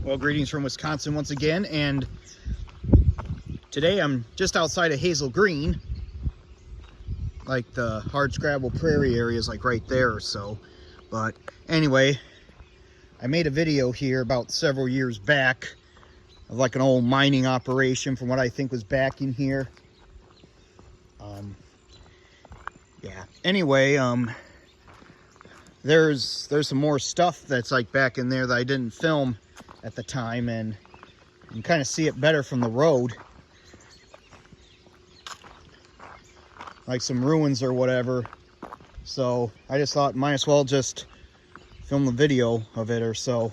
Well, greetings from Wisconsin once again, and today I'm just outside of Hazel Green, like the hardscrabble prairie area is like right there or so. But anyway, I made a video here about several years back of like an old mining operation from what I think was back in here. Yeah. Anyway, there's some more stuff that's like back in there that I didn't film at the time, and you can kind of see it better from the road, like some ruins or whatever. So I just thought might as well just film the video of it or so.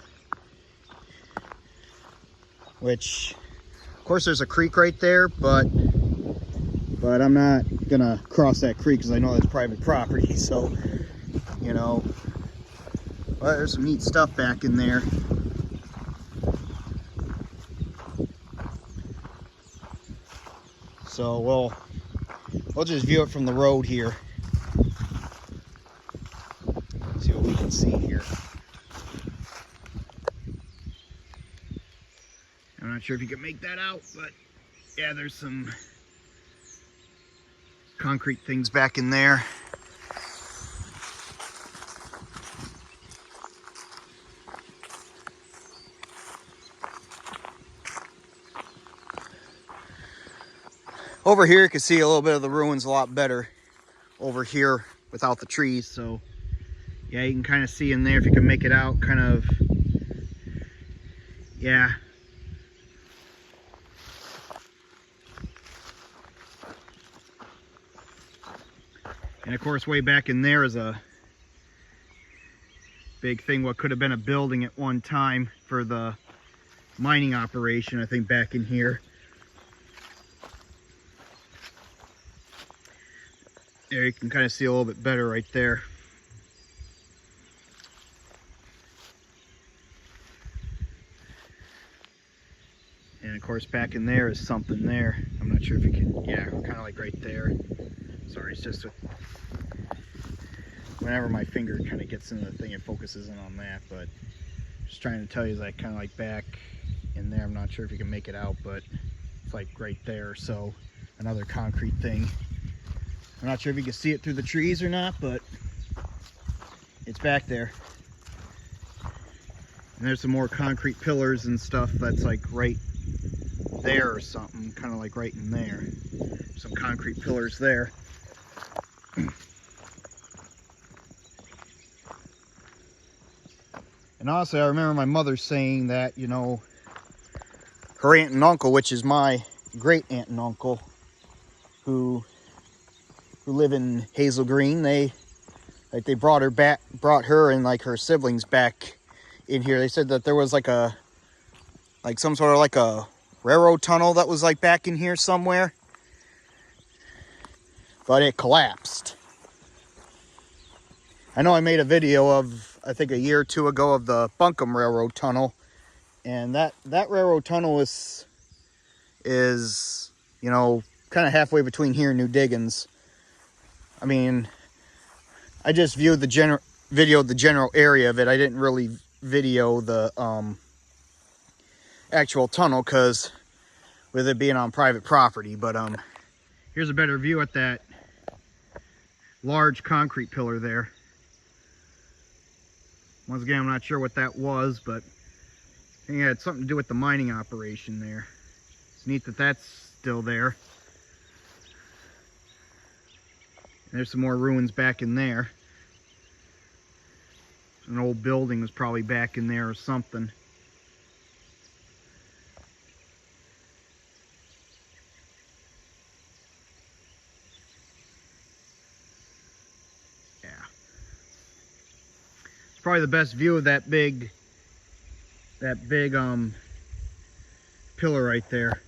Which, of course, there's a creek right there, but I'm not gonna cross that creek because I know that's private property. So, you know, well, there's some neat stuff back in there. So we'll just view it from the road here. See what we can see here. I'm not sure if you can make that out, but yeah, there's some concrete things back in there. Over here you can see a little bit of the ruins a lot better over here without the trees. So yeah, you can kind of see in there if you can make it out, kind of. Yeah. And of course, way back in there is a big thing, what could have been a building at one time for the mining operation, I think, back in here. There you can kind of see a little bit better right there. And of course, back in there is something there. I'm not sure if you can, yeah, kind of like right there. Sorry, it's just whenever my finger kind of gets into the thing, it focuses in on that. But just trying to tell you that kind of like back in there. I'm not sure if you can make it out, but it's like right there. So another concrete thing. I'm not sure if you can see it through the trees or not, but it's back there. And there's some more concrete pillars and stuff that's like right there or something, kind of like right in there. Some concrete pillars there. And also, I remember my mother saying that, you know, her aunt and uncle, which is my great aunt and uncle, who live in Hazel Green, they brought her and like her siblings back in here. They said that there was like some sort of like a railroad tunnel that was like back in here somewhere, but it collapsed. I know I made a video of, I think a year or two ago, of the Buncombe Railroad Tunnel, and that railroad tunnel is you know, kind of halfway between here and New Diggins. I mean, I just viewed the general area of it. I didn't really video the actual tunnel because with it being on private property. But here's a better view at that large concrete pillar there. Once again, I'm not sure what that was, but I think it had something to do with the mining operation there. It's neat that that's still there. There's some more ruins back in there. An old building was probably back in there or something. Yeah. It's probably the best view of that big pillar right there.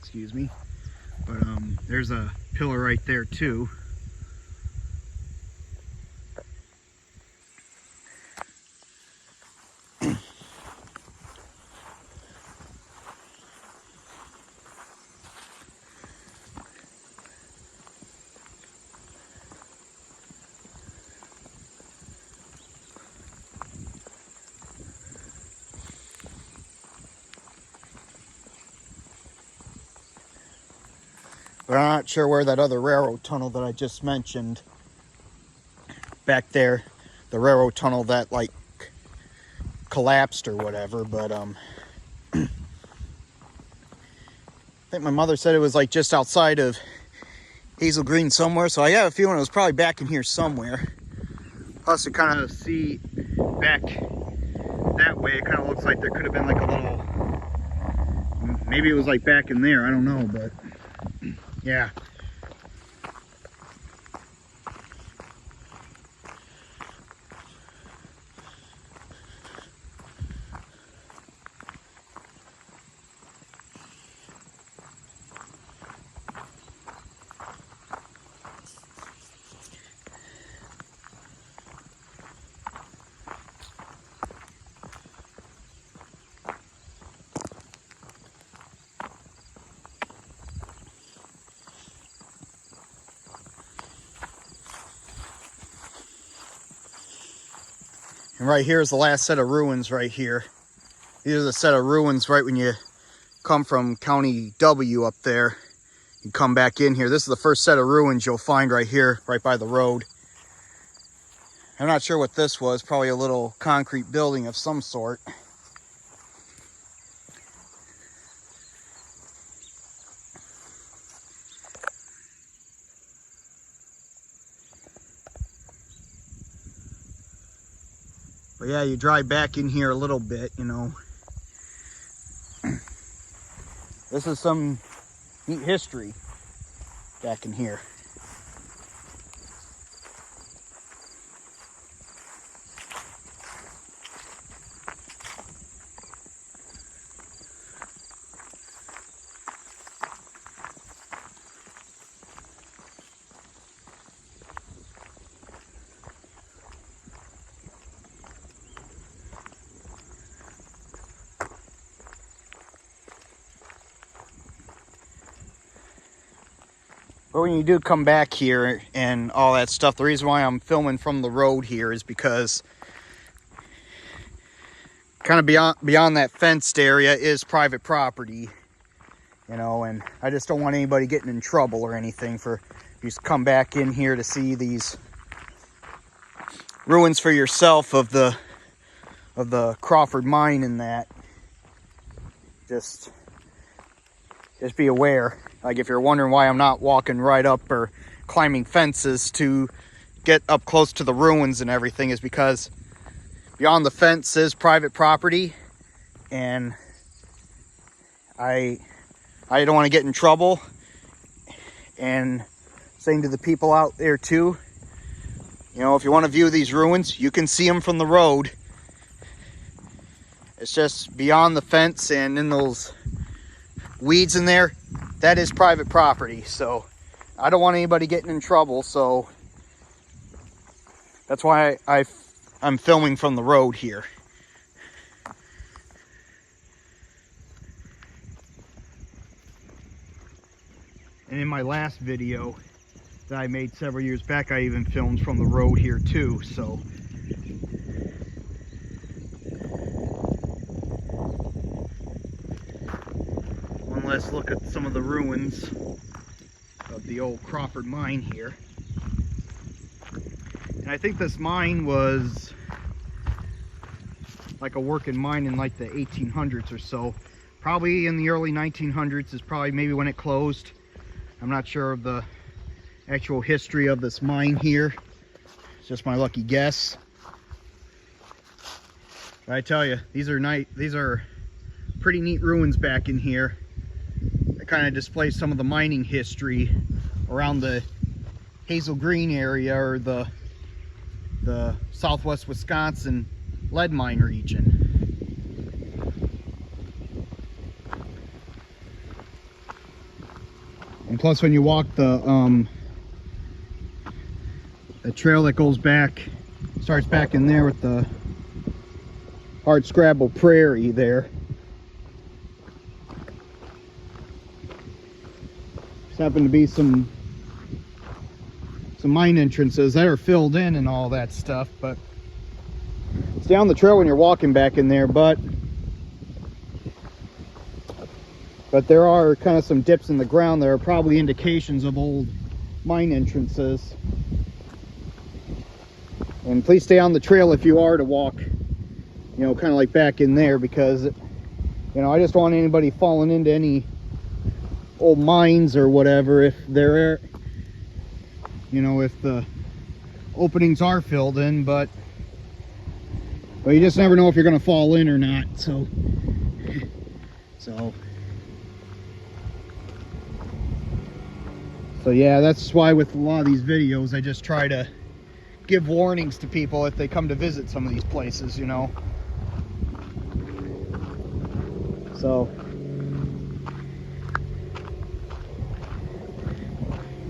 Excuse me. But there's a pillar right there too. But I'm not sure where that other railroad tunnel that I just mentioned back there, the railroad tunnel that like collapsed or whatever, but I think my mother said it was like just outside of Hazel Green somewhere, so I have a feeling it was probably back in here somewhere. Plus you kind of see back that way, it kind of looks like there could have been like a little, maybe it was like back in there, I don't know, but yeah. And right here is the last set of ruins right here. These are the set of ruins right when you come from County W up there. You come back in here. This is the first set of ruins you'll find right here, right by the road. I'm not sure what this was. Probably a little concrete building of some sort. But yeah, you drive back in here a little bit, you know. This is some neat history back in here. But when you do come back here and all that stuff, the reason why I'm filming from the road here is because kind of beyond that fenced area is private property, you know, and I just don't want anybody getting in trouble or anything for you to come back in here to see these ruins for yourself of the Crawford mine and that. Just be aware. Like if you're wondering why I'm not walking right up or climbing fences to get up close to the ruins and everything, is because beyond the fence is private property, and I don't want to get in trouble. And saying to the people out there too, you know, if you want to view these ruins, you can see them from the road. It's just beyond the fence and in those weeds in there, that is private property. So I don't want anybody getting in trouble, so that's why I'm filming from the road here. And in my last video that I made several years back, I even filmed from the road here too, so let's look at some of the ruins of the old Crawford mine here. And I think this mine was like a working mine in like the 1800s or so. Probably in the early 1900s is probably maybe when it closed. I'm not sure of the actual history of this mine here. It's just my lucky guess. But I tell you, these are pretty neat ruins back in here. Kind of displays some of the mining history around the Hazel Green area, or the southwest Wisconsin lead mine region. And plus, when you walk the trail that goes back, starts back in there with the hard scrabble prairie there. Happen to be some mine entrances that are filled in and all that stuff, but it's down the trail when you're walking back in there. But But there are kind of some dips in the ground that are probably indications of old mine entrances. And please stay on the trail if you are to walk, you know, kind of like back in there, because, you know, I just don't want anybody falling into any old mines or whatever if they're, you know, if the openings are filled in, but you just never know if you're going to fall in or not. So yeah, that's why with a lot of these videos I just try to give warnings to people if they come to visit some of these places, you know. So,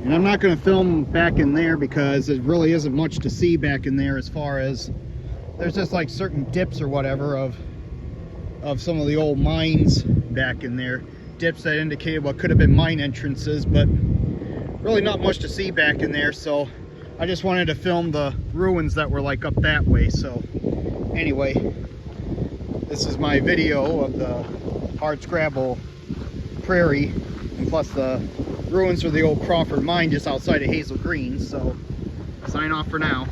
and I'm not going to film back in there because it really isn't much to see back in there, as far as there's just like certain dips or whatever of some of the old mines back in there. Dips that indicated what could have been mine entrances, but really not much to see back in there. So I just wanted to film the ruins that were like up that way. So anyway, this is my video of the hardscrabble prairie, and plus the ruins of the old Crawford mine just outside of Hazel Green. So sign off for now.